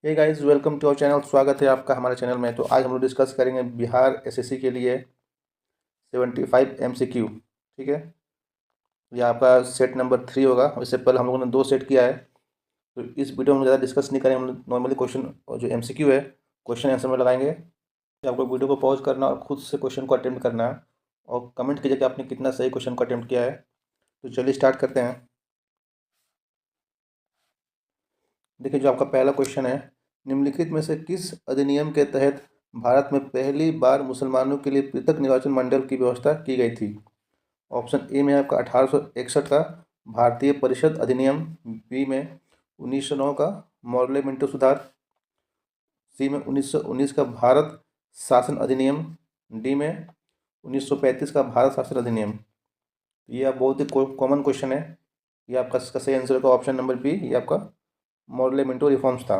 Hey guys, welcome to our channel. स्वागत है आपका हमारे चैनल में। तो आज हम लोग डिस्कस करेंगे बिहार एसएससी के लिए 75 एमसीक्यू। ठीक है, ये आपका सेट नंबर 3 होगा। इससे पहले हम लोगों ने 2 सेट किया है, तो इस वीडियो में ज़्यादा डिस्कस नहीं करेंगे। हम लोग नॉर्मली क्वेश्चन और जो एमसीक्यू है क्वेश्चन आंसर में लगाएंगे। तो आपको वीडियो को पॉज करना और खुद से क्वेश्चन को अटेम्प्ट करना है और कमेंट कीजिए कि आपने कितना सही क्वेश्चन को अटेम्प्ट किया है। तो चलिए स्टार्ट करते हैं। देखिए, जो आपका पहला क्वेश्चन है, निम्नलिखित में से किस अधिनियम के तहत भारत में पहली बार मुसलमानों के लिए पृथक निर्वाचन मंडल की व्यवस्था की गई थी? ऑप्शन ए में आपका 1861 का भारतीय परिषद अधिनियम, बी में 1909 का मॉर्ले मिंटो सुधार, सी में 1919 का भारत शासन अधिनियम, डी में 1935 का भारत शासन अधिनियम। ये आप बहुत ही कॉमन क्वेश्चन है। ये आपका इसका सही आंसर होगा ऑप्शन नंबर बी, ये आपका मॉर्ले मिंटो रिफॉर्म्स था।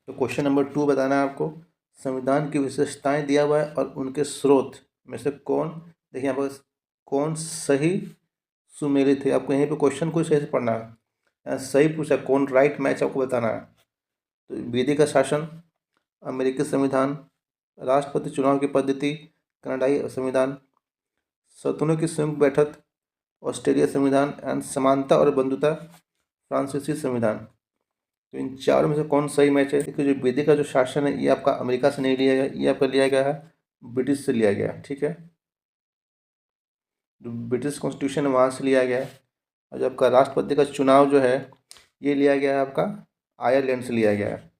तो क्वेश्चन नंबर 2 बताना है आपको, संविधान की विशेषताएं दिया हुआ है और उनके स्रोत में से कौन, देखिए यहाँ पर कौन सही सुमेलित है। आपको यहीं पे क्वेश्चन को सही से पढ़ना है। यहाँ सही पूछा, कौन राइट मैच आपको बताना है। तो विधि का शासन, अमेरिकी संविधान, राष्ट्रपति चुनाव की पद्धति, कनाडाई संविधान, सतनों की संयुक्त बैठक, ऑस्ट्रेलिया संविधान एंड समानता और बंधुता, फ्रांसीसी संविधान। तो इन चारों में से कौन सही मैच है? देखिए, जो विधि का जो शासन है ये आपका अमेरिका से नहीं लिया गया, ये आपका लिया गया है ब्रिटिश से लिया गया है। ठीक है, जो ब्रिटिश कॉन्स्टिट्यूशन है वहाँ से लिया गया है। और जो आपका राष्ट्रपति का चुनाव जो है ये लिया गया है आपका आयरलैंड से लिया गया है।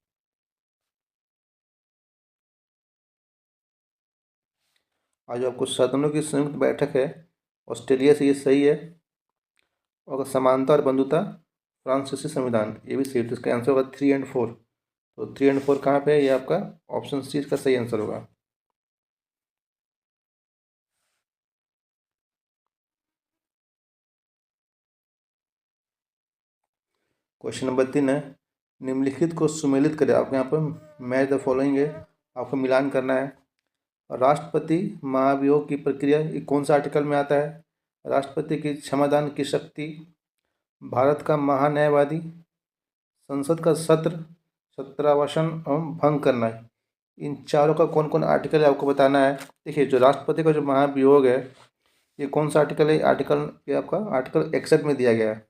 और जो आपको सदनों की संयुक्त बैठक है ऑस्ट्रेलिया से, ये सही है। और समानता और बंधुता फ्रांसीसी संविधान, ये भी सही है। तो इसका आंसर होगा 3 और 4। तो 3 और 4 कहाँ पे है? ये आपका ऑप्शन सी का सही आंसर होगा। क्वेश्चन नंबर 3 है, निम्नलिखित को सुमेलित करें। आपको यहाँ पर मैच द फॉलोइंग है, आपको मिलान करना है। राष्ट्रपति महाभियोग की प्रक्रिया, ये कौन सा आर्टिकल में आता है? राष्ट्रपति की क्षमादान की शक्ति, भारत का महान्यायवादी, संसद का सत्र, सत्रावसान एवं भंग करना है। इन चारों का कौन कौन आर्टिकल है आपको बताना है। देखिए, जो राष्ट्रपति का जो महाभियोग है ये कौन सा आर्टिकल है? आर्टिकल ये आपका आर्टिकल 61 में दिया गया है।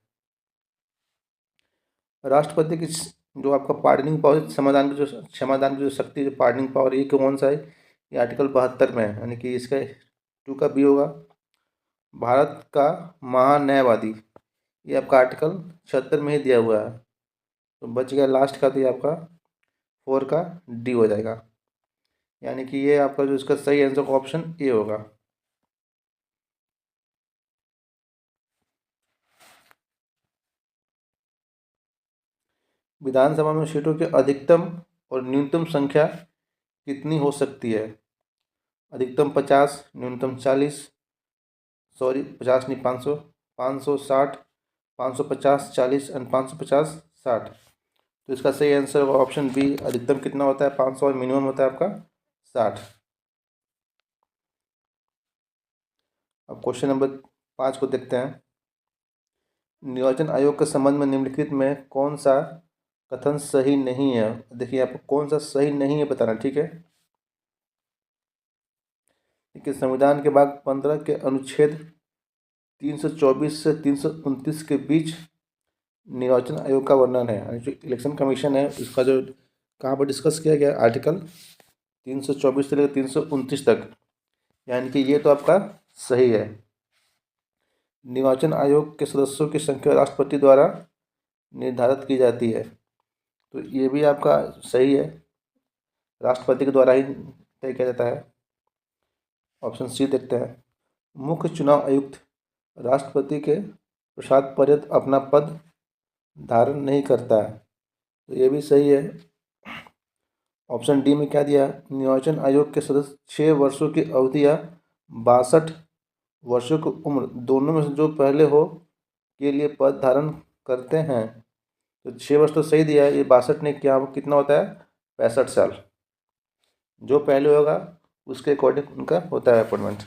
राष्ट्रपति की जो आपका पार्डनिंग पावर, क्षमादान की जो शक्ति, जो पार्डनिंग पावर, ये कौन सा है? ये आर्टिकल 72 में है, यानी कि इसका 2 का बी होगा। भारत का महान्यायवादी, ये आपका आर्टिकल 76 में ही दिया हुआ है। तो बच गया लास्ट का, तो ये आपका 4 का डी हो जाएगा। यानी कि ये आपका जो इसका सही आंसर का ऑप्शन ए होगा। विधानसभा में सीटों की अधिकतम और न्यूनतम संख्या कितनी हो सकती है? अधिकतम 50, न्यूनतम 40, सॉरी 50 नहीं 500, 560, 550, 40 एंड 550, 60। तो इसका सही आंसर होगा ऑप्शन बी। अधिकतम कितना होता है? 500 और मिनिमम होता है आपका 60। अब क्वेश्चन नंबर 5 को देखते हैं। निर्वाचन आयोग के संबंध में निम्नलिखित में कौन सा कथन सही नहीं है? देखिए, आपको कौन सा सही नहीं है बताना। ठीक है, देखिए, संविधान के भाग 15 के अनुच्छेद 324 से 329 के बीच निर्वाचन आयोग का वर्णन है। यानी जो इलेक्शन कमीशन है इसका जो कहाँ पर डिस्कस किया गया, आर्टिकल 324 से लेकर 329 तक। यानी कि ये तो आपका सही है। निर्वाचन आयोग के सदस्यों की संख्या राष्ट्रपति द्वारा निर्धारित की जाती है। तो ये भी आपका सही है, राष्ट्रपति के द्वारा ही तय किया जाता है। ऑप्शन सी देखते हैं। मुख्य चुनाव आयुक्त राष्ट्रपति के प्रसाद पर्यंत अपना पद धारण नहीं करता है। तो ये भी सही है। ऑप्शन डी में क्या दिया? निर्वाचन आयोग के सदस्य 6 वर्षों की अवधि या 62 वर्षों की उम्र दोनों में से जो पहले हो के लिए पद धारण करते हैं। तो 6 वर्ष तो सही दिया है। ये 62 ने क्या कितना होता है? 65 साल। जो पहले होगा उसके अकॉर्डिंग उनका होता है अपॉइंटमेंट।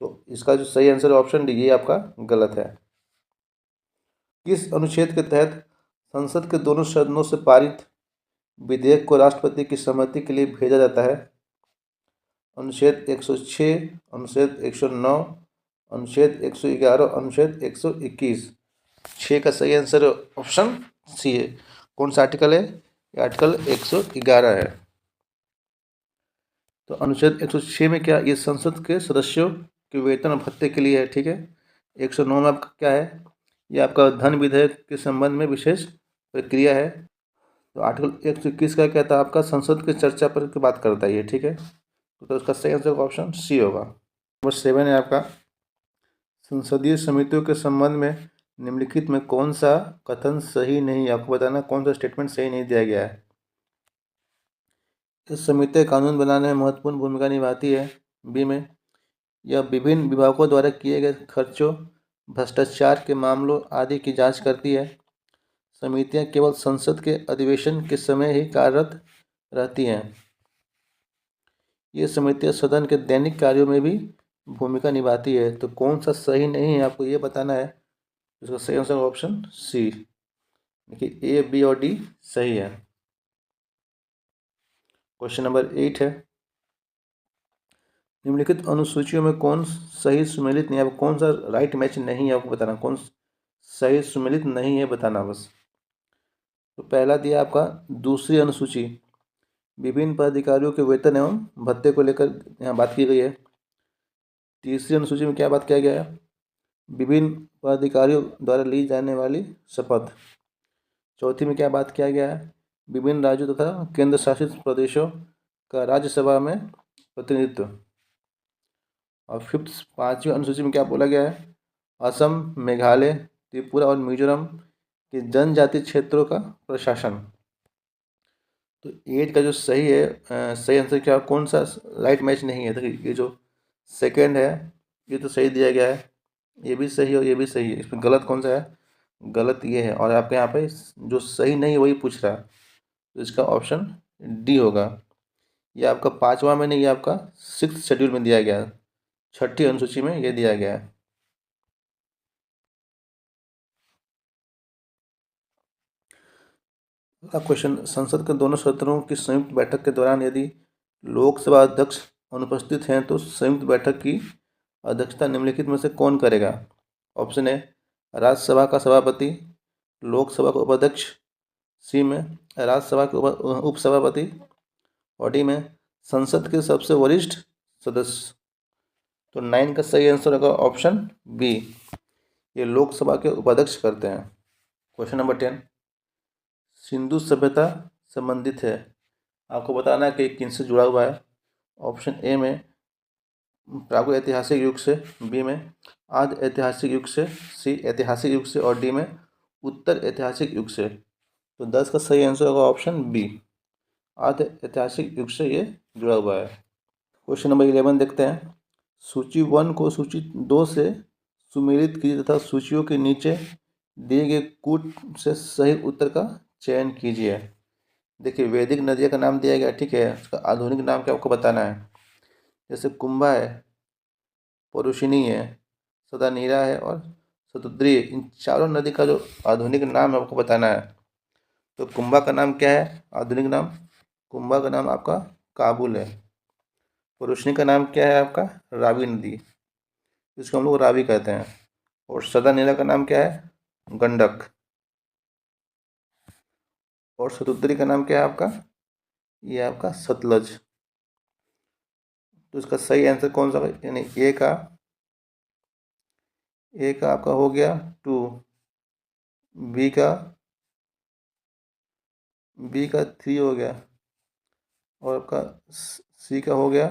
तो इसका जो सही आंसर ऑप्शन डी, ये आपका गलत है। किस अनुच्छेद के तहत संसद के दोनों सदनों से पारित विधेयक को राष्ट्रपति की सहमति के लिए भेजा जाता है? अनुच्छेद 106, अनुच्छेद 109, अनुच्छेद 111, अनुच्छेद 121। 6 का सही आंसर ऑप्शन सी है। कौन सा आर्टिकल है? ये आर्टिकल 111 है। तो अनुच्छेद 106 में क्या, ये संसद के सदस्यों के वेतन और भत्ते के लिए है, ठीक है। 109 में आपका क्या है? ये आपका धन विधेयक के संबंध में विशेष प्रक्रिया है। तो आर्टिकल 121 का क्या था? आपका संसद की चर्चा पर की बात करता है ये, ठीक है। तो उसका सही आंसर ऑप्शन सी होगा। नंबर 7 है आपका, संसदीय समितियों के संबंध में निम्नलिखित में कौन सा कथन सही नहीं है? आपको बताना कौन सा स्टेटमेंट सही नहीं दिया गया है। इस समिति कानून बनाने में महत्वपूर्ण भूमिका निभाती है। बी में, यह विभिन्न विभागों द्वारा किए गए खर्चों, भ्रष्टाचार के मामलों आदि की जांच करती है। समितियां केवल संसद के अधिवेशन के समय ही कार्यरत रहती हैं। ये समितियां सदन के दैनिक कार्यों में भी भूमिका निभाती है। तो कौन सा सही नहीं है आपको ये बताना है। इसका सही आंसर ऑप्शन सी। देखिए ए, बी और डी सही है। क्वेश्चन नंबर 8 है, निम्नलिखित अनुसूचियों में कौन सही सुमेलित नहीं है? आपको कौन सा राइट मैच नहीं है आपको बताना, कौन सही सुमेलित नहीं है बताना बस। तो पहला दिया आपका दूसरी अनुसूची, विभिन्न पदाधिकारियों के वेतन एवं भत्ते को लेकर यहाँ बात की गई है। तीसरी अनुसूची में क्या बात किया गया है? विभिन्न पदाधिकारियों द्वारा ली जाने वाली शपथ। चौथी में क्या बात किया गया है? विभिन्न राज्यों तथा केंद्र शासित प्रदेशों का राज्यसभा में प्रतिनिधित्व। और फिफ्थ, पांचवी अनुसूची में क्या बोला गया है? असम, मेघालय, त्रिपुरा और मिजोरम के जनजातीय क्षेत्रों का प्रशासन। तो 8 का जो सही है, सही आंसर क्या, कौन सा राइट मैच नहीं है? देखिए ये जो सेकंड है ये तो सही दिया गया है, ये भी सही और ये भी सही है। इसमें गलत कौन सा है? गलत ये है। और आपके यहाँ पे जो सही नहीं है वही पूछ रहा है, तो इसका ऑप्शन डी होगा। ये आपका 5वां में नहीं, ये आपका 6th शेड्यूल में दिया गया है, 6ठी अनुसूची में ये दिया गया है। अगला क्वेश्चन, संसद के दोनों सदनों की संयुक्त बैठक के दौरान यदि लोकसभा अध्यक्ष अनुपस्थित हैं तो संयुक्त बैठक की अध्यक्षता निम्नलिखित में से कौन करेगा? ऑप्शन ए, राज्यसभा का सभापति, लोकसभा का उपाध्यक्ष, सी में राज्यसभा के उपसभापति, और डी में संसद के सबसे वरिष्ठ सदस्य। तो 9 का सही आंसर होगा ऑप्शन बी, ये लोकसभा के उपाध्यक्ष करते हैं। क्वेश्चन नंबर 10, सिंधु सभ्यता संबंधित है, आपको बताना है कि किनसे जुड़ा हुआ है। ऑप्शन ए में प्रागो ऐतिहासिक युग से, बी में आदि ऐतिहासिक युग से, सी ऐतिहासिक युग से, और डी में उत्तर ऐतिहासिक युग से। तो 10 का सही आंसर होगा ऑप्शन बी, आदि ऐतिहासिक युग से ये जुड़ा हुआ है। क्वेश्चन नंबर 11 देखते हैं, सूची 1 को सूची 2 से सुमेलित कीजिए तथा सूचियों के नीचे दिए गए कूट से सही उत्तर का चयन कीजिए। देखिए वैदिक नदियों का नाम दिया गया, ठीक है, उसका आधुनिक नाम क्या आपको बताना है। जैसे कुंभा है, परुषिनी है, सदानीरा है और शतुद्री, इन चारों नदी का जो आधुनिक नाम है आपको बताना है। तो कुंभा का नाम क्या है आधुनिक नाम? कुंभा का नाम आपका काबुल है। परुषिनी का नाम क्या है आपका? रावी नदी, इसको हम लोग रावी कहते हैं। और सदानीरा का नाम क्या है? गंडक। और शतुद्री का नाम क्या है आपका? ये आपका सतलज। तो इसका सही आंसर कौन सा, यानी ए का आपका हो गया 2, बी का 3 हो गया, और आपका सी का हो गया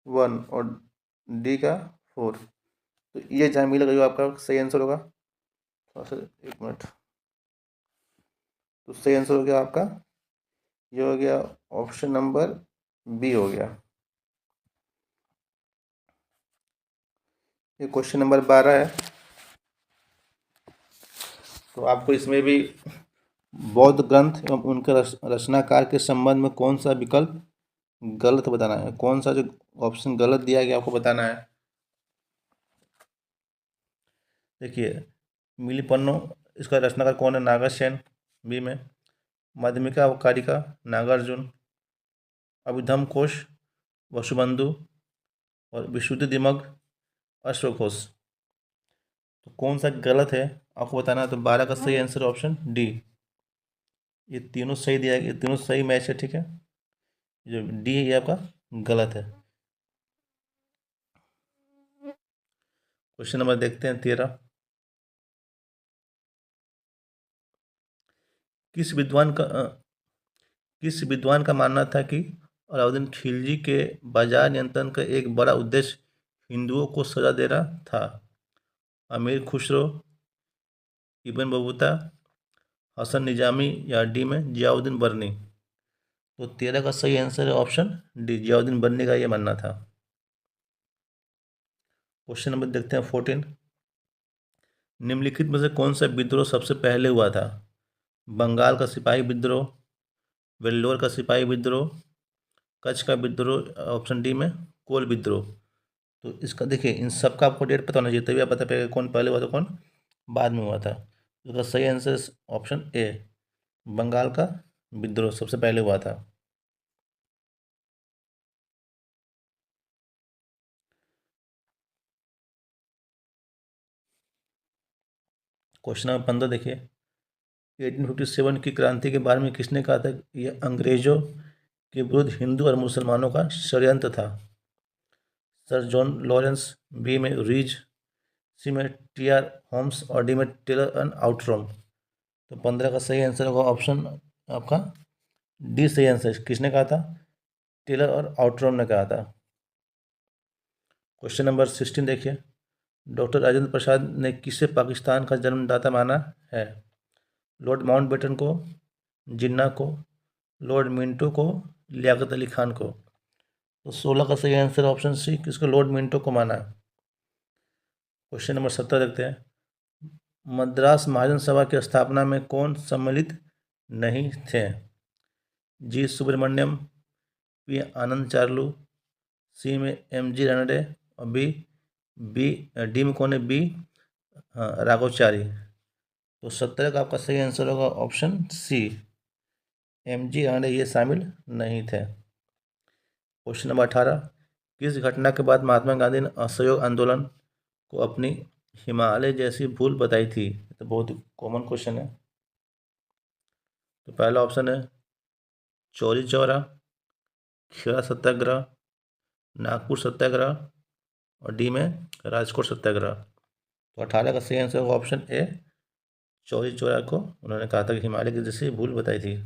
1, और डी का 4। तो ये जहाँ मिलेगा जो आपका सही आंसर होगा, थोड़ा सा 1 मिनट। तो सही आंसर हो गया आपका, ये हो गया ऑप्शन नंबर बी हो गया। ये क्वेश्चन नंबर 12 है। तो आपको इसमें भी बौद्ध ग्रंथ एवं उनके रचनाकार के संबंध में कौन सा विकल्प गलत बताना है, कौन सा जो ऑप्शन गलत दिया गया आपको बताना है। देखिए मिलिपन्नो इसका रचनाकार कौन है? नागसेन। बी में माध्यमिका अवकारिका नागार्जुन, अभिधम कोश वसुबंधु और विशुद्ध दिमक अश्वघोष। तो कौन सा गलत है आपको बताना है। तो 12 का सही आंसर ऑप्शन डी। ये तीनों सही दिया गया, ये तीनों सही मैच है, ठीक है। जो डी है ये आपका गलत है। क्वेश्चन नंबर देखते हैं 13। किस विद्वान का किस विद्वान का मानना था कि अलाउद्दीन खिलजी के बाजार नियंत्रण का एक बड़ा उद्देश्य हिंदुओं को सजा देना था? अमीर खुसरो, इब्न बतूता, हसन निजामी या डी में जियाउद्दीन बर्नी। तो 13 का सही आंसर है ऑप्शन डी, जियाउद्दीन बर्नी का ये मानना था। क्वेश्चन नंबर देखते हैं 14। निम्नलिखित में से कौन सा विद्रोह सबसे पहले हुआ था? बंगाल का सिपाही विद्रोह, वेल्लोर का सिपाही विद्रोह, कच्छ का विद्रोह, ऑप्शन डी में कोल विद्रोह। तो इसका देखिए, इन सब का आपको डेट पता होना चाहिए, तभी आप बता पाएंगे कौन पहले हुआ था कौन बाद में हुआ था। इसका सही आंसर ऑप्शन ए, बंगाल का विद्रोह सबसे पहले हुआ था। क्वेश्चन नंबर 15 देखिए। 1857 की क्रांति के बारे में किसने कहा था यह अंग्रेजों के विरुद्ध हिंदू और मुसलमानों का षड्यंत्र था? सर जॉन लॉरेंस, बी में रीज, सी में टी.आर. होम्स और डी में टेलर एंड आउटरॉम। तो 15 का सही आंसर होगा ऑप्शन आपका डी सही आंसर। किसने कहा था? टेलर और आउटरॉम ने कहा था। क्वेश्चन नंबर 16 देखिए। डॉक्टर राजेंद्र प्रसाद ने किसे पाकिस्तान का जन्मदाता माना है? लॉर्ड माउंटबेटन को, जिन्ना को, लॉर्ड मिंटो को, लियाकत अली खान को। तो 16 का सही आंसर ऑप्शन सी, किसको? लॉर्ड मिंटो को माना है। क्वेश्चन नंबर 17 देखते हैं। मद्रास महाजन सभा की स्थापना में कौन सम्मिलित नहीं थे? जी सुब्रमण्यम, पी आनंद चार्लू, सी में M.G. रानडे और डी में कौन है? बी राघवचारी। तो 17 का आपका सही आंसर होगा ऑप्शन सी, M.G. रानडे ये शामिल नहीं थे। Question number 18। किस घटना के बाद महात्मा गांधी ने असहयोग आंदोलन को अपनी हिमालय जैसी भूल बताई थी? तो बहुत कॉमन क्वेश्चन है। तो पहला ऑप्शन है चौरी चौरा, खेड़ा सत्याग्रह, नागपुर सत्याग्रह और डी में राजकोट सत्याग्रह। तो 18 का सही आंसर होगा ऑप्शन ए, चौरी चौरा को उन्होंने कहा था कि हिमालय की जैसी भूल बताई थी।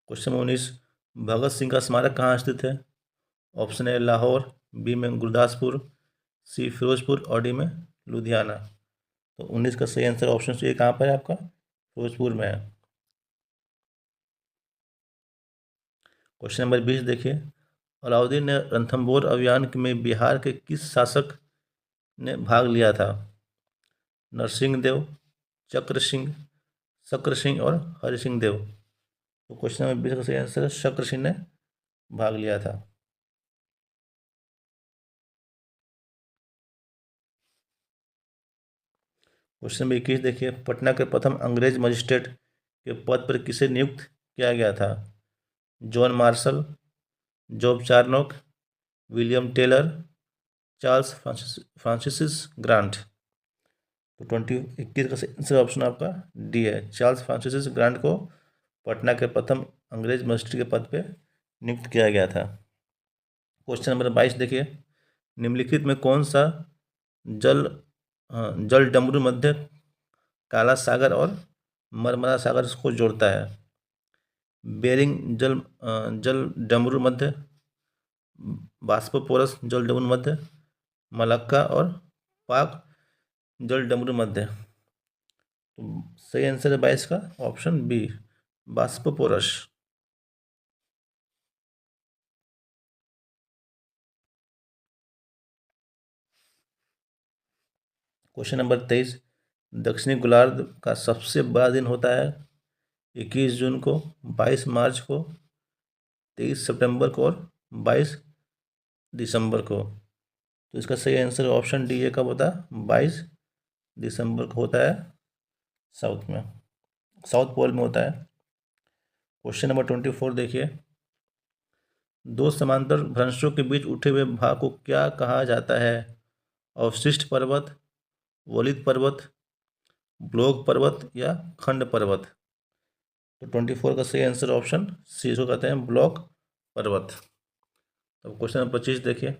क्वेश्चन 19। भगत सिंह का स्मारक कहाँ स्थित है? ऑप्शन ए लाहौर, बी में गुरदासपुर, सी फिरोजपुर और डी में लुधियाना। तो 19 का सही आंसर ऑप्शन सी कहाँ पर है आपका? फिरोजपुर में है। क्वेश्चन नंबर 20 देखिए। अलाउद्दीन ने रणथंभौर अभियान में बिहार के किस शासक ने भाग लिया था? नरसिंह देव, चक्र सिंह, शक्र सिंह और हरि सिंह देव। तो क्वेश्चन नंबर 20 का सही आंसर है शक्र सिंह ने भाग लिया था। क्वेश्चन नंबर 21 देखिए। पटना के प्रथम अंग्रेज मजिस्ट्रेट के पद पर किसे नियुक्त किया गया था? John Marshall, Job Charnock, William Taylor, Charles Francis Grant. तो 21 का आंसर ऑप्शन आपका डी है, चार्ल्स फ्रांसिस ग्रांट को पटना के प्रथम अंग्रेज मजिस्ट्रेट के पद पे नियुक्त किया गया था। क्वेश्चन नंबर 22 देखिए। निम्नलिखित में कौन सा जल जल डमरू मध्य काला सागर और मरमरा सागर को जोड़ता है? बेरिंग जल डमरू मध्य, बास्पोपोरस जल डमरू मध्य, मलक्का और पाक जल डमरू मध्य। तो सही आंसर है 22 का option B, Bosporus. Question number 23। दक्षिणी गोलार्ध का सबसे बड़ा दिन होता है? 21 जून को, 22 मार्च को, 23 सितंबर को और 22 दिसंबर को। तो इसका सही आंसर ऑप्शन डी है, कब होता है? 22 दिसंबर को होता है साउथ में, साउथ पोल में होता है। क्वेश्चन नंबर 24 देखिए, दो समांतर भ्रंशों के बीच उठे हुए भाग को क्या कहा जाता है? अवशिष्ट पर्वत, वलित पर्वत, ब्लॉक पर्वत या खंड पर्वत? तो 24 का सही आंसर ऑप्शन सी, इसको कहते हैं ब्लॉक पर्वत। अब क्वेश्चन नंबर 25 देखिए,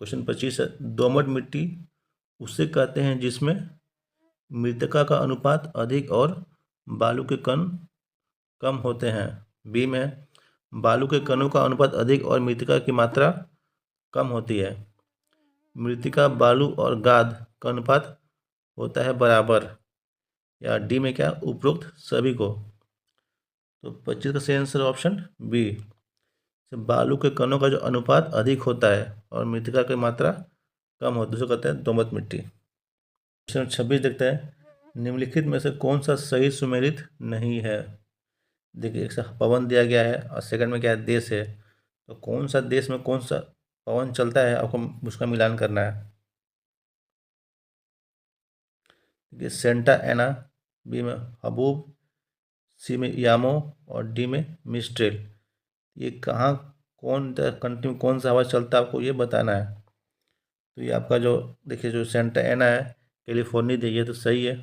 क्वेश्चन 25 है, दोमट मिट्टी उसे कहते हैं जिसमें मृत्तिका का अनुपात अधिक और बालू के कण कम होते हैं। बी में बालू के कणों का अनुपात अधिक और मृत्तिका की मात्रा कम होती है। मृत्तिका, बालू और गाद का अनुपात होता है बराबर। या डी में क्या, उपरोक्त सभी को? तो 25 का सही आंसर ऑप्शन बी, बालू के कणों का जो अनुपात अधिक होता है और मृत्तिका की मात्रा कम होती है, उसको कहते हैं दोमट मिट्टी। क्वेश्चन 26 देखते हैं, निम्नलिखित में से कौन सा सही सुमेलित नहीं है? देखिए, एक सा पवन दिया गया है और सेकंड में क्या है, देश है। तो कौन सा देश में कौन सा पवन चलता है, आपको उसका मिलान करना है। देखिए, सेंटा एना, बी में हबूब, सी में यामो और डी में मिस्ट्रेल। ये कहाँ, कौन कंट्री में कौन सा हवा चलता है, आपको ये बताना है। तो ये आपका जो देखिए, जो सेंटा एना है कैलिफोर्निया दी है, तो सही है।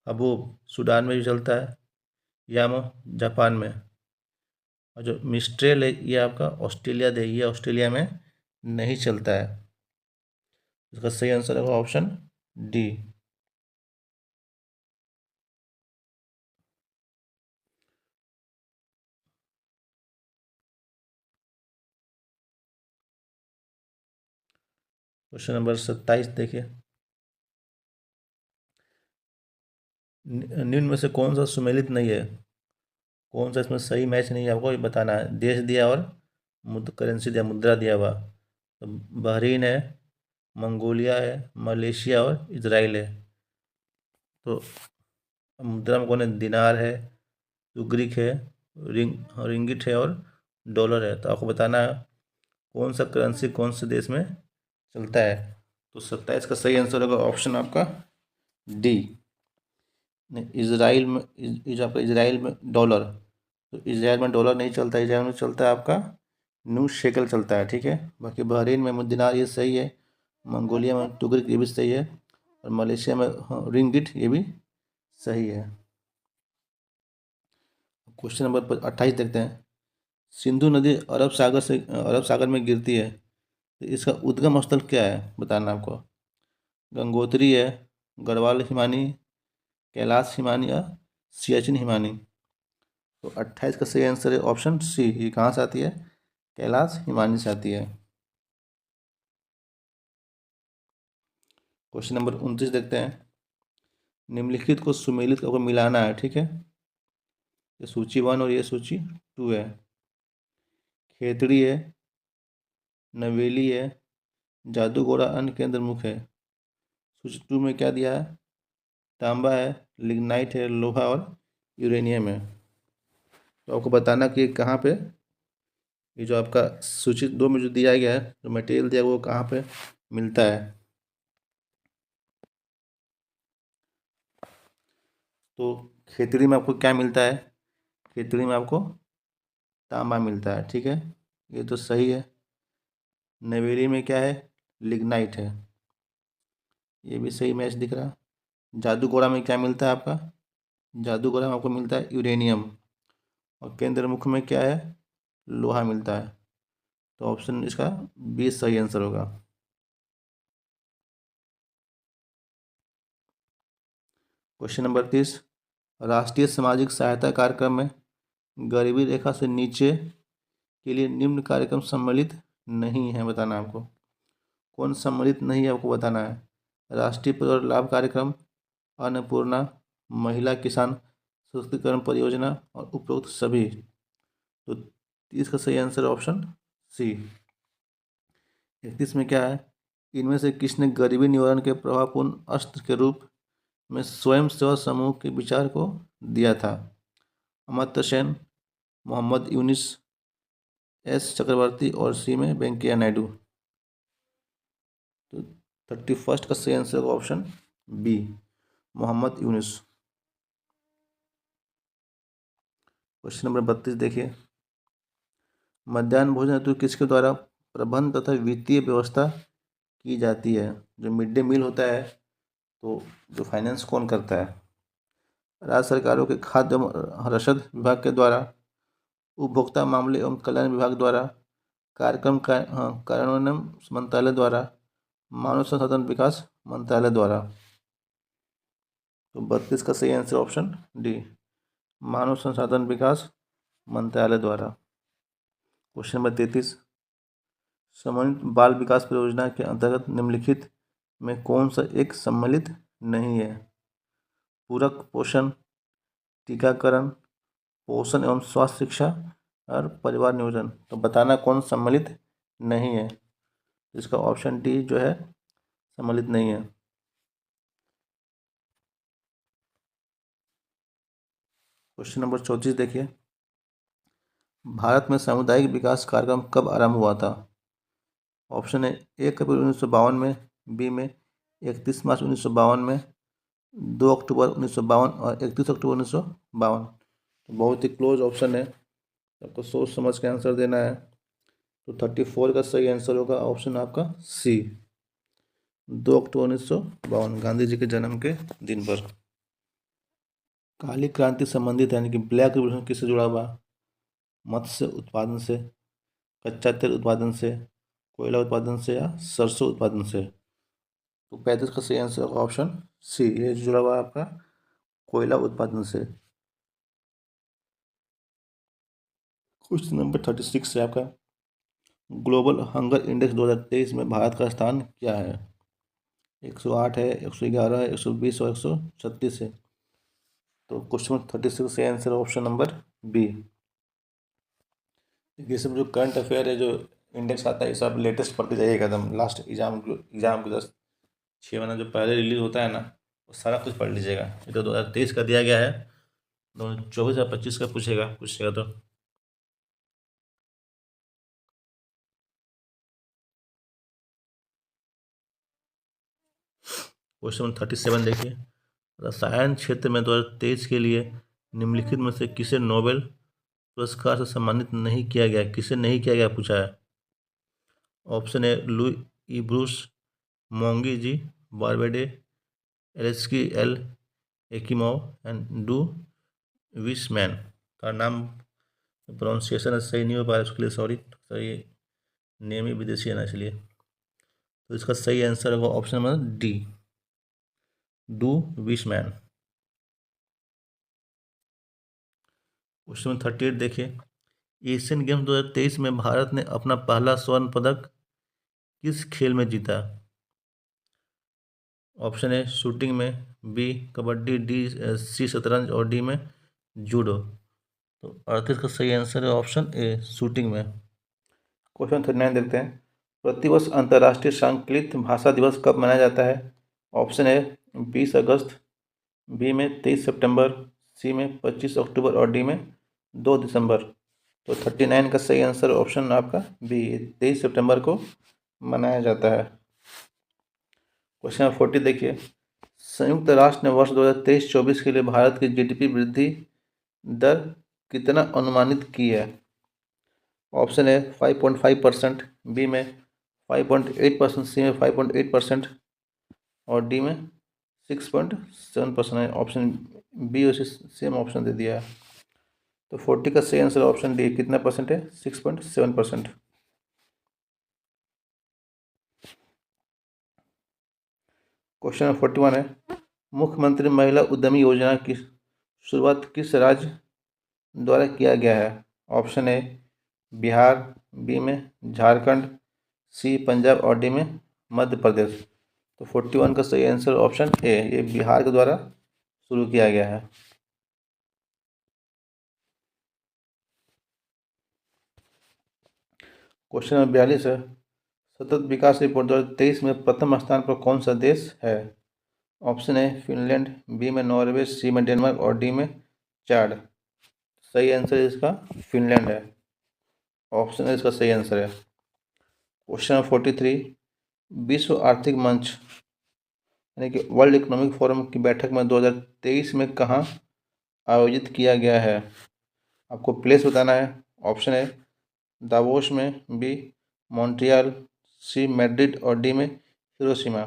हबूब सूडान में भी चलता है, यामो जापान में, और जो मिस्ट्रेल है ये आपका ऑस्ट्रेलिया दे, ये ऑस्ट्रेलिया में नहीं चलता है। इसका सही आंसर होगा ऑप्शन डी। क्वेश्चन नंबर 27 देखिए, निम्न में से कौन सा सुमेलित नहीं है? कौन सा इसमें सही मैच नहीं है, आपको ये बताना है। देश दिया और करेंसी दिया, मुद्रा दिया हुआ। तो बहरीन है, मंगोलिया है, मलेशिया और इजराइल है। तो मुद्रा में कौन है? दिनार है, तुगरिक है, रिंगिट है और डॉलर है। तो आपको बताना है कौन सा करेंसी कौन से देश में चलता है। तो 27 का सही आंसर होगा ऑप्शन आपका डी। इसराइल में जो आपका इसराइल में डॉलर, तो इसराइल में डॉलर नहीं चलता, इसराइल में चलता है आपका नू शेकल चलता है, ठीक है। बाकी बहरीन में दिनार, ये सही है। मंगोलिया में तुगरिक, ये भी सही है। और मलेशिया में रिंगिट, ये भी सही है। क्वेश्चन नंबर 28 देखते हैं, सिंधु नदी अरब सागर में गिरती है, तो इसका उद्गम स्थल क्या है, बताना आपको। गंगोत्री है, गढ़वाल हिमानी, कैलाश हिमानी या सियाचिन हिमानी? तो 28 का सही आंसर है ऑप्शन सी, ये कहाँ से आती है? कैलाश हिमानी से आती है। क्वेश्चन नंबर 29 देखते हैं, निम्नलिखित को सुमेलित को मिलाना है, ठीक है। ये सूची 1 और ये सूची 2 है। खेतड़ी है, नवेली है, जादूगोड़ा अन्य केंद्र मुख है। सूची 2 में क्या दिया है? तांबा है, लिग्नाइट है, लोहा और यूरेनियम है। तो आपको बताना कि कहाँ पे, ये जो आपका सूची 2 में जो दिया गया है, जो मटेरियल दिया है, वो कहाँ पे मिलता है। तो खेतड़ी में आपको क्या मिलता है? खेतड़ी में आपको तांबा मिलता है, ठीक है, ये तो सही है। नवेली में क्या है? लिग्नाइट है, ये भी सही मैच दिख रहा। जादूगोड़ा में क्या मिलता है आपका? जादूगोड़ा में आपको मिलता है यूरेनियम। और केंद्र मुख में क्या है? लोहा मिलता है। तो ऑप्शन इसका 20 सही आंसर होगा। क्वेश्चन नंबर 30, राष्ट्रीय सामाजिक सहायता कार्यक्रम में गरीबी रेखा से नीचे के लिए निम्न कार्यक्रम सम्मिलित नहीं है, बताना आपको। कौन सम्मिलित नहीं है, आपको बताना है। राष्ट्रीय परिवार लाभ कार्यक्रम, अन्नपूर्णा, महिला किसान सशक्तिकरण परियोजना और उपरोक्त सभी? तो इसका सही आंसर ऑप्शन सी। 31 में क्या है? इनमें से किसने गरीबी निवारण के प्रभावपूर्ण अस्त्र के रूप में स्वयं सेवा समूह के विचार को दिया था? अमर्त्य सेन, मोहम्मद यूनिस, एस चक्रवर्ती और सी में वेंकैया नायडू। तो 31 का सही आंसर होगा option B, Mohammad Yunus. Question number 32 देखिए, मध्याह्न भोजन हेतु किसके द्वारा प्रबंध तथा वित्तीय व्यवस्था की जाती है? जो मिड डे मील होता है तो जो फाइनेंस कौन करता है? राज्य सरकारों के खाद्य रसद विभाग के द्वारा, उपभोक्ता मामले एवं कल्याण विभाग द्वारा, कार्यक्रम कार्यान्वयन मंत्रालय द्वारा, मानव संसाधन विकास मंत्रालय द्वारा। तो 32 का सही आंसर ऑप्शन डी, मानव संसाधन विकास मंत्रालय द्वारा। क्वेश्चन नंबर 33, समन्वित बाल विकास परियोजना के अंतर्गत निम्नलिखित में कौन सा एक सम्मिलित नहीं है? पूरक पोषण, टीकाकरण, पोषण एवं स्वास्थ्य शिक्षा और परिवार नियोजन। तो बताना कौन सम्मिलित नहीं है? इसका ऑप्शन डी जो है सम्मिलित नहीं है। क्वेश्चन नंबर 34 देखिए, भारत में सामुदायिक विकास कार्यक्रम कब आरंभ हुआ था? ऑप्शन ए 1 अप्रैल 1952 में, बी में 31 मार्च 1952 में, 2 अक्टूबर 1952 और 31 अक्टूबर 1952। तो बहुत ही क्लोज ऑप्शन है, आपको सोच समझ के आंसर देना है। तो 34 का सही आंसर होगा ऑप्शन आपका सी, 2 अक्टूबर 1952, गांधी जी के जन्म के दिन पर। काली क्रांति संबंधित यानी कि ब्लैक रिवोल्यूशन किससे जुड़ा हुआ? मत्स्य उत्पादन से, कच्चा तेल उत्पादन से, कोयला उत्पादन से या सरसों उत्पादन से। तो 35 का सही आंसर होगा ऑप्शन सी, ये जुड़ा हुआ है आपका कोयला उत्पादन से। क्वेश्चन नंबर 36 है आपका, ग्लोबल हंगर इंडेक्स 2023 में भारत का स्थान क्या है? 108 है, 111 है, 120 और 136 है। तो क्वेश्चन 36 से आंसर ऑप्शन नंबर बी। ये सब जो करंट अफेयर है, जो इंडेक्स आता है, ये सब लेटेस्ट पढ़ते जाइएगा, एकदम लास्ट एग्जाम के जस्ट 6 महीना जो पहले रिलीज होता है ना, वो सारा कुछ पढ़ लीजिएगा। ये तो 2023 का दिया गया है, 2024 या 25 का पूछेगा तो। क्वेश्चन 37 देखिए, रसायन क्षेत्र में 2023 के लिए निम्नलिखित में से किसे नोबेल पुरस्कार से सम्मानित नहीं किया गया? किसे नहीं किया गया पूछा है। Option A Louis E Brus, Moungi G Bawendi, एलेस्की L Ekimov and Drew Weissman. का नाम प्रोनाउंसिएशन सही नहीं हो पा रहा, उसके लिए सॉरी। सर ये नेम ही विदेशी है ना, इसलिए। तो इसका सही आंसर होगा option number D, do Weissman. Question number 38 देखिए, एशियन गेम्स 2023 में भारत ने अपना पहला स्वर्ण पदक किस खेल में जीता? ऑप्शन ए शूटिंग में, बी कबड्डी, डी सी शतरंज और डी में जूडो। तो 38 का सही आंसर है ऑप्शन ए, शूटिंग में। क्वेश्चन 39 देखते हैं, प्रतिवर्ष अंतर्राष्ट्रीय संकलित भाषा दिवस कब मनाया जाता है? ऑप्शन ए 20 अगस्त, बी में 23 सितंबर, सी में 25 अक्टूबर और डी में 2 दिसंबर। तो 39 का सही आंसर ऑप्शन आपका बी, 23 सितंबर को मनाया जाता है। क्वेश्चन नंबर 40 देखिए, संयुक्त राष्ट्र ने वर्ष 2023-24 के लिए भारत की जीडीपी वृद्धि दर कितना अनुमानित की है? ऑप्शन ए 5.5%, बी में 5.8%, सी में 5.8% और डी में 6.7% है। ऑप्शन बी उसे सेम ऑप्शन दे दिया है। तो 40 का सही आंसर ऑप्शन डी, कितना परसेंट है? 6.7%। क्वेश्चन नंबर 41 है, मुख्यमंत्री महिला उद्यमी योजना की शुरुआत किस राज्य द्वारा किया गया है? ऑप्शन ए बिहार, बी में झारखंड, सी पंजाब और डी में मध्य प्रदेश। तो 41 का सही आंसर ऑप्शन ए, ये बिहार के द्वारा शुरू किया गया है। क्वेश्चन नंबर 42 है, सतत विकास रिपोर्ट 2023 में प्रथम स्थान पर कौन सा देश है? ऑप्शन ए फिनलैंड, बी में नॉर्वे, सी में डेनमार्क और डी में चाड। सही आंसर इसका फिनलैंड है। ऑप्शन है इसका सही आंसर है। क्वेश्चन 43, विश्व आर्थिक मंच यानी कि वर्ल्ड इकोनॉमिक फोरम की बैठक में 2023 में कहाँ आयोजित किया गया है? आपको प्लेस बताना है। ऑप्शन है दावोस में, बी मॉन्ट्रियल, सी मैड्रिड और डी में हिरोशिमा।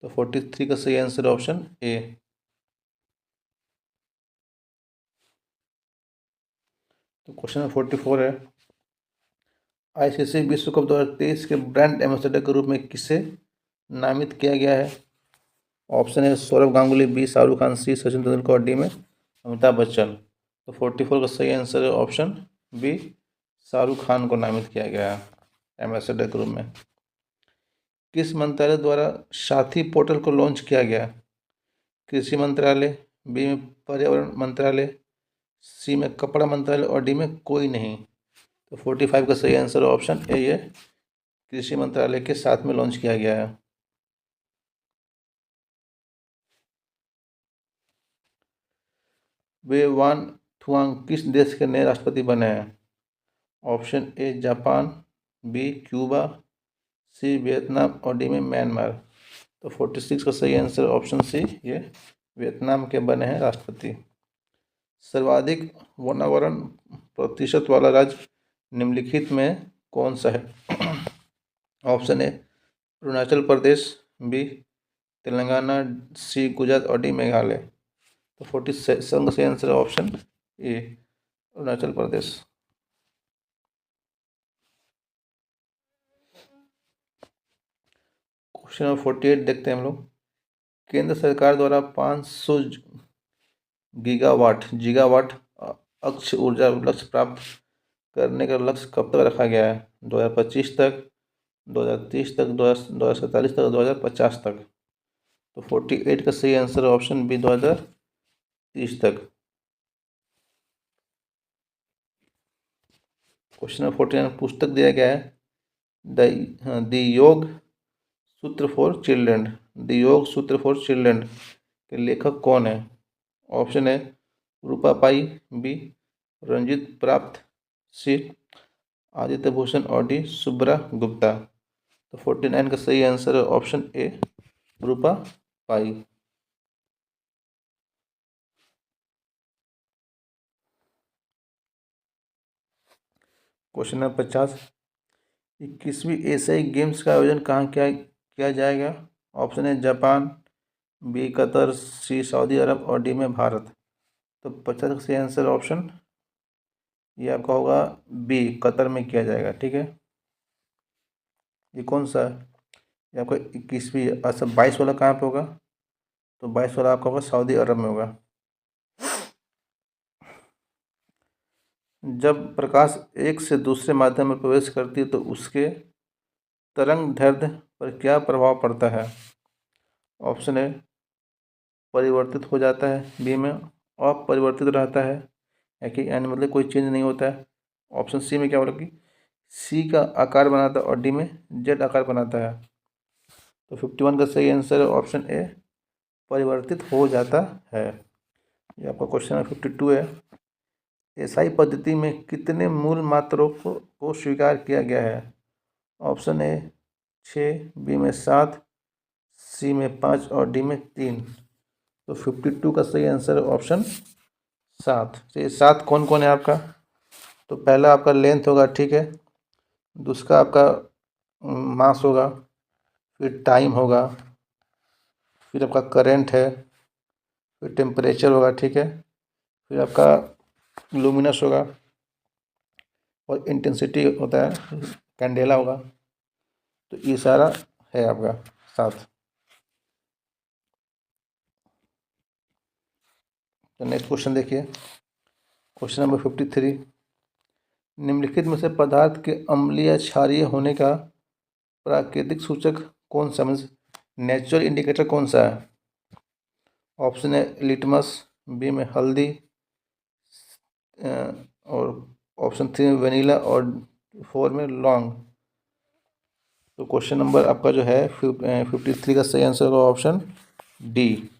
तो 43 का सही आंसर ऑप्शन ए। तो क्वेश्चन 44 है, आईसीसी विश्व कप 2023 के ब्रांड एम्बेसडर के रूप में किसे नामित किया गया है? ऑप्शन है सौरव गांगुली, बी शाहरुख खान, सी सचिन तेंदुलकर और डी में अमिताभ बच्चन। तो 44 का सही आंसर है ऑप्शन बी, शाहरुख खान को नामित किया गया है एम्बेसडर के रूप में। किस मंत्रालय द्वारा साथी पोर्टल को लॉन्च किया गया? कृषि मंत्रालय, बी में पर्यावरण मंत्रालय, सी में कपड़ा मंत्रालय और डी में कोई नहीं। तो 45 का सही आंसर ऑप्शन ए, ये कृषि मंत्रालय के साथ में लॉन्च किया गया है। वे वान थुआंग किस देश के नए राष्ट्रपति बने हैं? Option A Japan, B Cuba, C Vietnam और डी में म्यांमार। तो 46 का सही आंसर ऑप्शन सी, ये वियतनाम के बने हैं राष्ट्रपति। सर्वाधिक वनावरण प्रतिशत वाला राज्य निम्नलिखित में कौन सा है? Option A Arunachal Pradesh, B Telangana, C Gujarat और डी मेघालय। तो 47 का सही answer option A Arunachal Pradesh. Question number 48 देखते हैं हम लोग। केंद्र सरकार द्वारा 500 गीगावाट अक्षय ऊर्जा लक्ष्य प्राप्त करने का लक्ष्य कब तक रखा गया है? 2025 तक, 2030 तक, 2047 तक, 2050 तक। तो 48 का सही आंसर ऑप्शन बी 2030 तक। क्वेश्चन नंबर 49 पुस्तक दिया गया है द योग सूत्र फॉर चिल्ड्रन। द योग सूत्र फॉर चिल्ड्रन के लेखक कौन है? ऑप्शन है रूपा पाई, बी रंजित प्राप्त, सी आदित्य भूषण और डी सुब्रा गुप्ता। तो 49 का सही आंसर है ऑप्शन ए रूपा पाई। क्वेश्चन नंबर 50, 21वीं एशियाई गेम्स का आयोजन कहाँ किया जाएगा? ऑप्शन है Japan, B Qatar, C Saudi Arabia और डी में भारत। तो 50 का सही आंसर ऑप्शन ये आपका होगा बी कतर में किया जाएगा। ठीक है, ये कौन सा है? ये आपका 21वीं, अच्छा 22 वाला कहाँ पे होगा? तो 22 वाला आपका होगा सऊदी अरब में होगा। जब प्रकाश एक से दूसरे माध्यम में प्रवेश करती है तो उसके तरंग दैर्ध्य पर क्या प्रभाव पड़ता है? ऑप्शन ए परिवर्तित हो जाता है, बी में अपरिवर्तित रहता है, यानी मतलब कोई चेंज नहीं होता है। ऑप्शन सी में क्या होगा कि सी का आकार बनाता है और डी में जेड आकार बनाता है। तो 51 का सही आंसर है ऑप्शन ए परिवर्तित हो जाता है। ये आपका क्वेश्चन नंबर 52 है, एसआई पद्धति में कितने मूल मात्रों को स्वीकार किया गया है? ऑप्शन ए 6, बी में 7, सी में 5 और डी में 3। तो 52 का सही आंसर है ऑप्शन 7। तो ये 7 कौन कौन है आपका? तो पहला आपका लेंथ होगा, ठीक है, दूसरा आपका मास होगा, फिर टाइम होगा, फिर आपका करंट है, फिर टेम्परेचर होगा, ठीक है, फिर आपका लुमिनस होगा और इंटेंसिटी होता है, कैंडेला होगा। तो ये सारा है आपका 7। तो नेक्स्ट क्वेश्चन देखिए, क्वेश्चन नंबर 53, निम्नलिखित में से पदार्थ के अम्लीय क्षारीय होने का प्राकृतिक सूचक कौन सा, मीन्स नेचुरल इंडिकेटर कौन सा है? ऑप्शन है लिटमस, बी में हल्दी और ऑप्शन 3 में वनीला और 4 में लौंग। तो क्वेश्चन नंबर आपका जो है 53 का सही आंसर होगा ऑप्शन डी,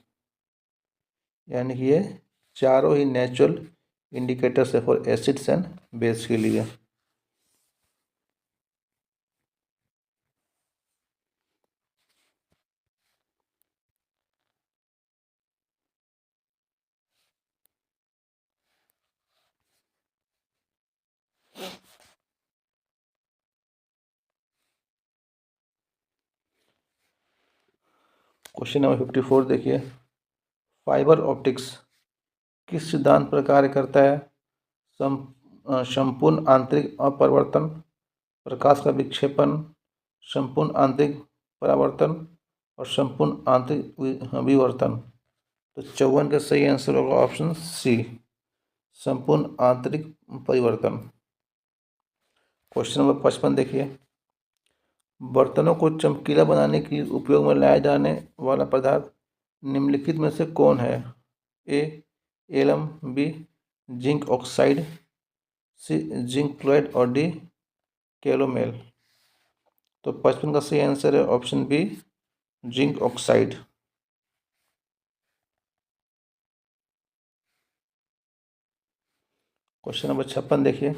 यानी कि ये चारों ही नेचुरल इंडिकेटर्स है फॉर एसिड्स एंड बेस के लिए। क्वेश्चन नंबर 54 देखिए, फाइबर ऑप्टिक्स किस सिद्धांत पर कार्य करता है? संपूर्ण आंतरिक अपवर्तन, प्रकाश का विक्षेपण, संपूर्ण आंतरिक परावर्तन और संपूर्ण आंतरिक विवर्तन। तो 54 का सही आंसर होगा ऑप्शन सी, संपूर्ण आंतरिक परिवर्तन। क्वेश्चन नंबर 55 देखिए, बर्तनों को चमकीला बनाने के लिए उपयोग में लाया जाने वाला पदार्थ निम्नलिखित में से कौन है? A alum, B zinc oxide, C zinc chloride और डी कैलोमेल। तो 55 का सही आंसर है option B, zinc oxide. Question number 56 देखिए,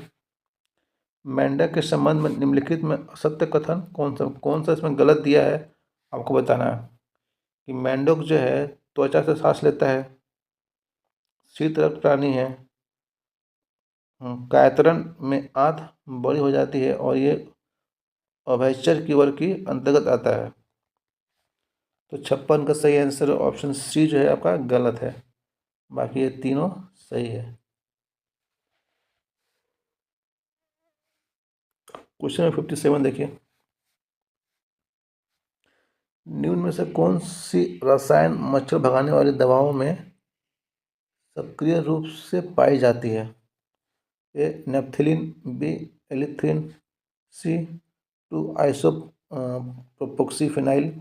मेंढक के संबंध में निम्नलिखित में असत्य कथन कौन सा इसमें गलत दिया है आपको बताना है। कि मेंढक जो है त्वचा से सांस लेता है, शीत रक्त प्राणी है, कायतरन में आंत बड़ी हो जाती है और ये अभयचर की वर्ग की अंतर्गत आता है। तो 56 का सही आंसर ऑप्शन सी जो है आपका गलत है, बाकी ये तीनों सही है। क्वेश्चन नंबर 57 देखिए, निम्न में से कौन सी रसायन मच्छर भगाने वाली दवाओं में सक्रिय रूप से पाई जाती है? ए नेपथिलीन, बी एलिथ्रिन, सी 2-आइसोप्रोपोक्सीफेनाइल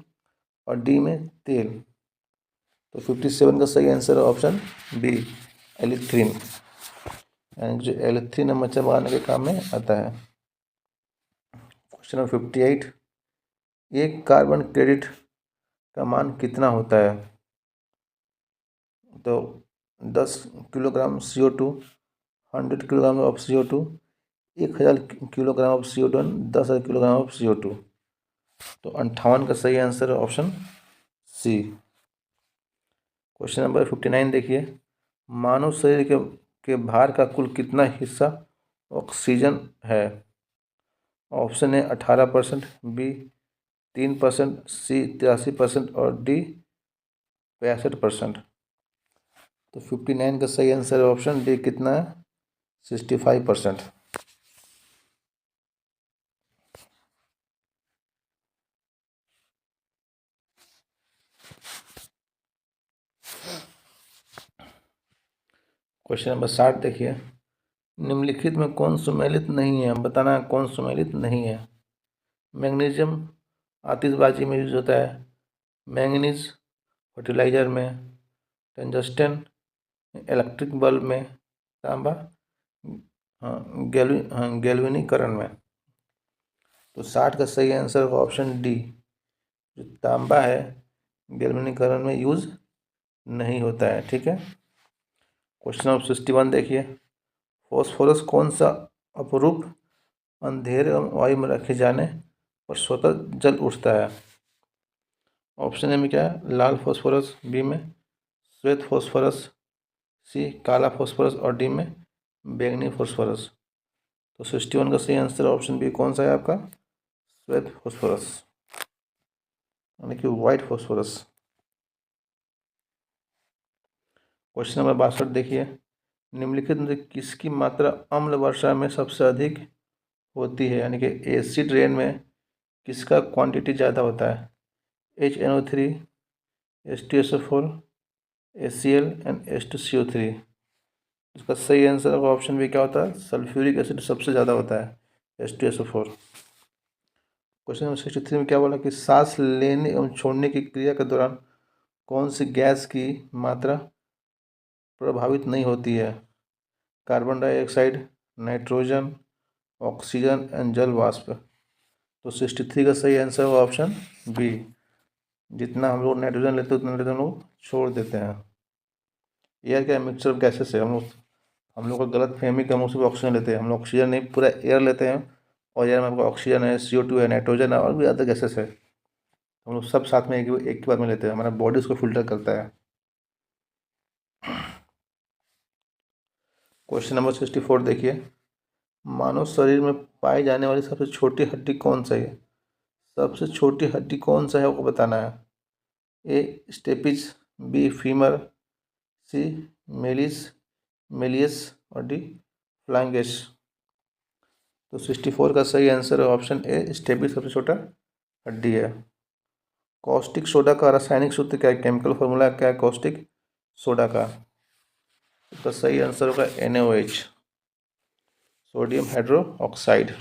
और डी में तेल। तो 57 का सही आंसर है ऑप्शन बी, एलिथ्रिन, यानी जो एलिथ्रिन मच्छर भगाने के काम में आता है। क्वेश्चन नंबर 58, एक कार्बन क्रेडिट का मान कितना होता है? तो 10 kilogram CO2, 100 kilogram of CO2, 1000 kilogram of CO2, 10,000 kilogram of CO2। तो 58 का सही आंसर है ऑप्शन सी। क्वेश्चन नंबर 59 देखिए, मानव शरीर के भार का कुल कितना हिस्सा ऑक्सीजन है? ऑप्शन है 18%, बी 3%, सी 83% और डी 65%। तो 59 का सही आंसर है ऑप्शन डी, कितना है? 65%। क्वेश्चन नंबर 60 देखिए, निम्नलिखित में कौन सुमेलित नहीं है? बताना है कौन सुमेलित नहीं है। मैग्नीशियम आतिशबाजी में यूज होता है, मैंगनीज फर्टिलाइजर में, टंगस्टन इलेक्ट्रिक बल्ब में, तांबा गैल्वेनीकरण में। तो 60 का सही आंसर होगा ऑप्शन डी, जो तांबा है गैल्वेनीकरण में यूज नहीं होता है। ठीक है। क्वेश्चन नंबर 61 देखिए, फॉस्फोरस कौन सा अपरूप अंधेरे एवं वायु में रखे जाने पर स्वतः जल उठता है? ऑप्शन ए में क्या है? लाल फॉस्फोरस, बी में श्वेत फॉस्फोरस, सी काला फॉस्फोरस और डी में बैंगनी फॉस्फोरस। तो 61 का सही आंसर ऑप्शन बी कौन सा है आपका? श्वेत फॉस्फोरस, यानी कि व्हाइट फॉस्फोरस। क्वेश्चन नंबर 62 देखिए, निम्नलिखित में से किसकी मात्रा अम्ल वर्षा में सबसे अधिक होती है? यानी कि एसिड रेन में किसका क्वांटिटी ज़्यादा होता है? HNO3, H2SO4, HCl and H2CO3। इसका सही आंसर होगा ऑप्शन बी, क्या होता है? सल्फ्यूरिक एसिड सबसे ज़्यादा होता है, H2SO4। क्वेश्चन नंबर 63 में क्या बोला कि सांस लेने एवं छोड़ने की क्रिया के दौरान कौन सी गैस की मात्रा प्रभावित नहीं होती है? Carbon dioxide, nitrogen, oxygen and जल वाष्प। तो 63 का सही आंसर होगा ऑप्शन बी। जितना हम लोग नाइट्रोजन लेते हैं उतना नाइट्रोजन लोग छोड़ देते हैं। एयर क्या मिक्सचर ऑफ गैसेस है। हम लोग का गलत फहमी कि हम लोग सिर्फ ऑक्सीजन लेते हैं। हम लोग ऑक्सीजन नहीं, पूरा एयर लेते हैं। और एयर में आपका ऑक्सीजन है, CO2 है, नाइट्रोजन है, और भी अदर गैसेस है। हम लोग सब साथ में एक ही बार में लेते हैं। हमारा बॉडी उसको फिल्टर करता है। क्वेश्चन नंबर 64 देखिए। मानव शरीर में पाई जाने वाली सबसे छोटी हड्डी कौन सा है। सबसे छोटी हड्डी कौन सा है वो बताना है। ए स्टेपिज, बी फीमर, सी मेलिस मेलियस, और डी फ्लैंगेस। तो 64 का सही आंसर है ऑप्शन ए स्टेपिज सबसे छोटा हड्डी है। कॉस्टिक सोडा का रासायनिक सूत्र क्या है, केमिकल फॉर्मूला क्या है कॉस्टिक सोडा का। इसका सही आंसर होगा NaOH, सोडियम हाइड्रो ऑक्साइड।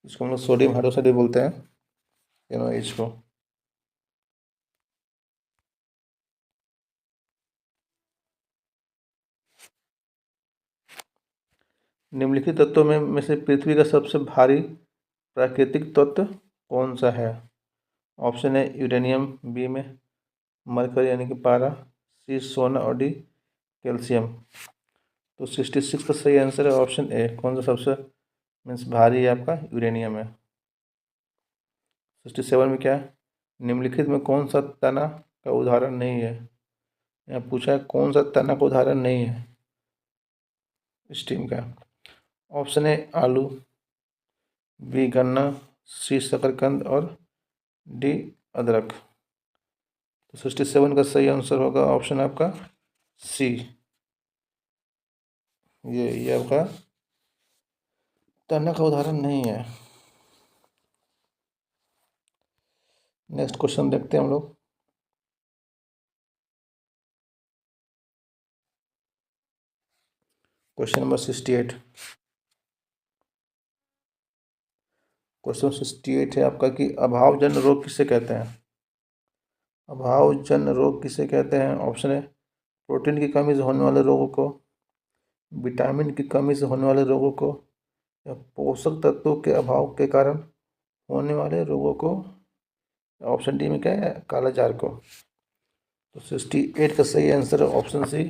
इसको हम लोग सोडियम हाइड्रोक्साइड भी बोलते हैं, NaOH को। निम्नलिखित तत्वों में से पृथ्वी का सबसे भारी प्राकृतिक तत्व कौन सा है। ऑप्शन है यूरेनियम, बी में मरकरी यानी कि पारा, सी सोना, और डी कैल्शियम। तो 66 का सही आंसर है ऑप्शन ए। कौन सा सबसे मीन्स भारी है आपका यूरेनियम है। 67 में क्या है, निम्नलिखित में कौन सा तना का उदाहरण नहीं है। यहाँ पूछा है कौन सा तना का उदाहरण नहीं है स्टीम का। ऑप्शन है आलू, बी गन्ना, सी शकरकंद, और डी अदरक। तो 67 का सही आंसर होगा ऑप्शन आपका सी। ये आपका तना का उदाहरण नहीं है। नेक्स्ट क्वेश्चन देखते हैं हम लोग। Question number 68। क्वेश्चन 68 है आपका कि अभावजन्य रोग किसे कहते हैं। अभावजन्य रोग किसे कहते हैं। ऑप्शन है प्रोटीन की कमी से होने वाले रोगों को, विटामिन की कमी से होने वाले रोगों को, या पोषक तत्वों के अभाव के कारण होने वाले रोगों को। ऑप्शन डी में क्या है कालाजार को। तो 68 का सही आंसर है ऑप्शन सी,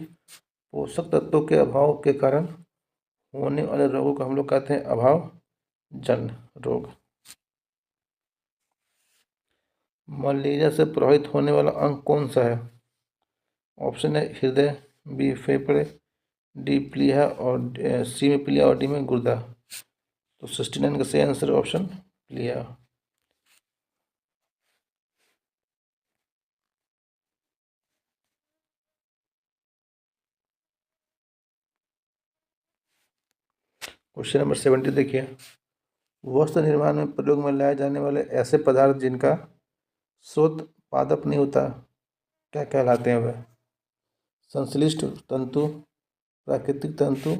पोषक तत्वों के अभाव के कारण होने वाले रोगों को हम लोग कहते हैं अभावजन्य रोग। मलेरिया से प्रभावित होने वाला अंग कौन सा है। ऑप्शन है हृदय, बी फेफड़े, डी प्लीहा, और सी में प्लीहा, और डी में गुर्दा। तो 69 का सही आंसर ऑप्शन प्लीहा। क्वेश्चन नंबर 70 देखिए। वस्त्र निर्माण में प्रयोग में लाए जाने वाले ऐसे पदार्थ जिनका स्रोत पादप नहीं होता क्या कहलाते हैं वह। संश्लिष्ट तंतु, प्राकृतिक तंतु,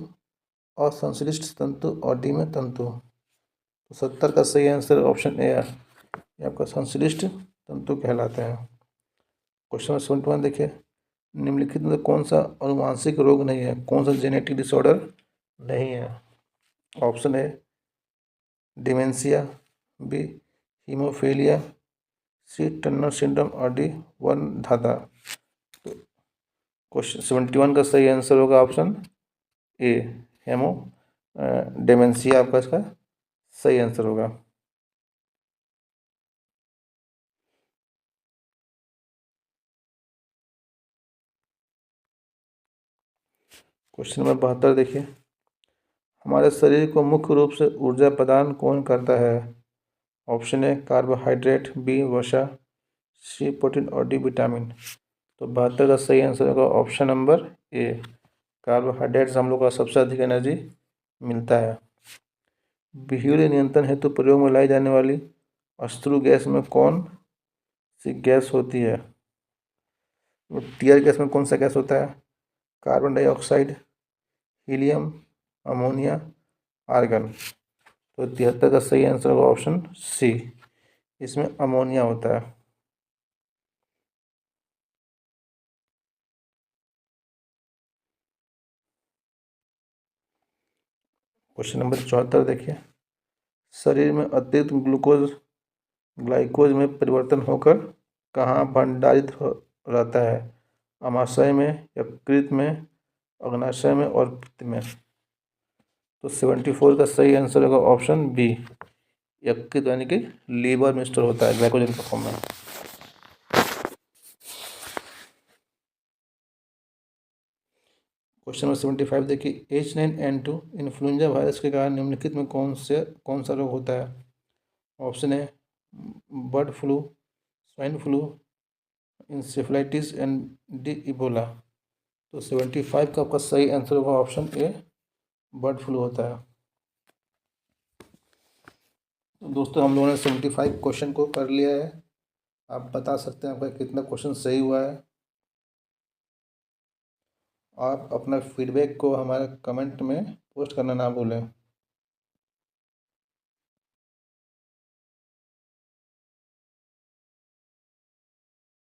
असंश्लिष्ट तंतु, और डी में तंतु। तो 70 का सही आंसर ऑप्शन ए है, ये आपका संश्लिष्ट तंतु कहलाते हैं। क्वेश्चन नंबर 71 देखिए। निम्नलिखित में कौन सा अनुवांशिक रोग नहीं है, कौन सा जेनेटिक डिसऑर्डर नहीं है। ऑप्शन है डिमेंशिया, बी हीमोफीलिया, सी टर्नर सिंड्रोम, और डी वनधाता। तो क्वेश्चन 71 का सही आंसर होगा ऑप्शन ए हेमो डेमेंशिया आपका इसका सही आंसर होगा। क्वेश्चन नंबर 72 देखिए। हमारे शरीर को मुख्य रूप से ऊर्जा प्रदान कौन करता है। ऑप्शन है कार्बोहाइड्रेट, बी वसा, सी प्रोटीन, और डी विटामिन। तो 72 का सही आंसर होगा ऑप्शन नंबर ए, कार्बोहाइड्रेट से हम लोग का सबसे अधिक एनर्जी मिलता है। विषुअली नियंत्रण हेतु प्रयोग में लाई जाने वाली अश्रु गैस में कौन सी गैस होती है। टीयर गैस में कौन सा गैस होता है, carbon dioxide, helium, ammonia, argon. तो 73 का सही आंसर होगा ऑप्शन सी, इसमें अमोनिया होता है। क्वेश्चन नंबर 74 देखिए। शरीर में अतिरिक्त ग्लूकोज ग्लाइकोज में परिवर्तन होकर कहाँ भंडारित रहता है? आमाशय में, यकृत में, अग्नाशय में और पित्त में। तो 74 का सही आंसर होगा ऑप्शन बी, यकृत यानी कि लीवर में स्टोर होता है ग्लाइकोजन के फॉर्म में। क्वेश्चन नंबर 75 देखिए, H9N2 इन्फ्लुएंजा वायरस के कारण निम्नलिखित में कौन सा रोग होता है? Option A bird flu, swine flu, encephalitis and D Ebola. तो 75 का आपका सही आंसर होगा ऑप्शन ए, बर्ड फ्लू होता है। तो दोस्तों हम लोगों ने 75 क्वेश्चन को कर लिया है। आप बता सकते हैं आपका कितना क्वेश्चन सही हुआ है। आप अपना फीडबैक को हमारे कमेंट में पोस्ट करना ना भूलें।